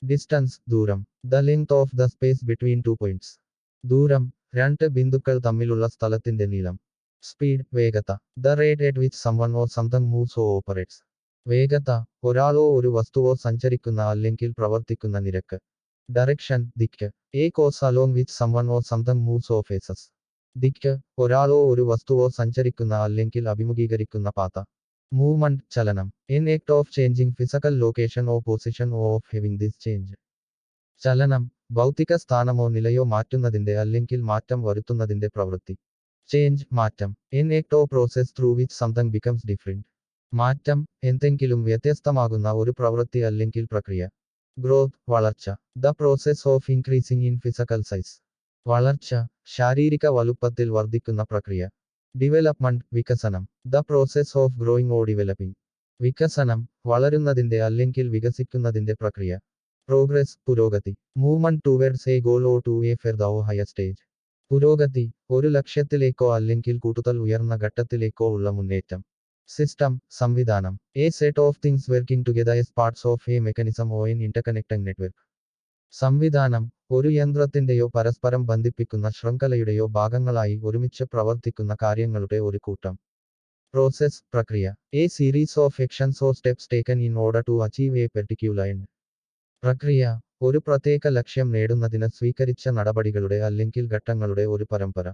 Distance ദൂരം. The length of the space between two points. ദൂരം, രണ്ട് ബിന്ദുക്കൾ തമ്മിലുള്ള സ്ഥലത്തിന്റെ നീളം. സ്പീഡ് വേഗത. The rate at which someone or something moves or operates. വേഗത, ഒരാളോ ഒരു വസ്തുവോ സഞ്ചരിക്കുന്ന അല്ലെങ്കിൽ പ്രവർത്തിക്കുന്ന നിരക്ക്. ഡയറക്ഷൻ ദിക്ക്. A course along which someone or something moves or faces. ദിക്ക്, ഒരാളോ ഒരു വസ്തുവോ സഞ്ചരിക്കുന്ന അല്ലെങ്കിൽ അഭിമുഖീകരിക്കുന്ന പാത. മൂവ്മെന്റ് ചലനം. An act of changing physical location or position or of having this change. ചലനം, ഭൗതിക സ്ഥാനമോ നിലയോ മാറ്റുന്നതിന്റെ അല്ലെങ്കിൽ മാറ്റം വരുത്തുന്നതിന്റെ പ്രവൃത്തി. ചേഞ്ച് മാറ്റം. An act or process through which something becomes different. മാറ്റം, എന്തെങ്കിലും വ്യത്യസ്തമാകുന്ന ഒരു പ്രവൃത്തി അല്ലെങ്കിൽ പ്രക്രിയ. ഗ്രോത്ത് വളർച്ച. The process of increasing in physical size. വളർച്ച, ശാരീരിക വലുപ്പത്തിൽ വർദ്ധിക്കുന്ന പ്രക്രിയ. ഡെവലപ്മെന്റ് വികസനം. The process of growing or developing. വികസനം, വളരുന്നതിന്റെ അല്ലെങ്കിൽ വികസിക്കുന്നതിന്റെ പ്രക്രിയ. പ്രോഗ്രസ് പുരോഗതി. Movement towards a goal or to a further or higher stage. പുരോഗതി, ഒരു ലക്ഷ്യത്തിലേക്കോ അല്ലെങ്കിൽ കൂടുതൽ ഉയർന്ന ഘട്ടത്തിലേക്കോ ഉള്ള മുന്നേറ്റം. സിസ്റ്റം സംവിധാനം. A set of things working together as parts of A mechanism or N interconnected network. സംവിധാനം, ഒരു യന്ത്രത്തിന്റെയോ പരസ്പരം ബന്ധിപ്പിക്കുന്ന ശൃംഖലയുടെയോ ഭാഗങ്ങളായി ഒരുമിച്ച് പ്രവർത്തിക്കുന്ന കാര്യങ്ങളുടെ ഒരു കൂട്ടം. പ്രോസസ് പ്രക്രിയ. A series of actions or steps taken in order to achieve a particular end. പ്രക്രിയ, ഒരു പ്രത്യേക ലക്ഷ്യം നേടുന്നതിന് സ്വീകരിച്ച നടപടികളുടെ അല്ലെങ്കിൽ ഘട്ടങ്ങളുടെ ഒരു പരമ്പര.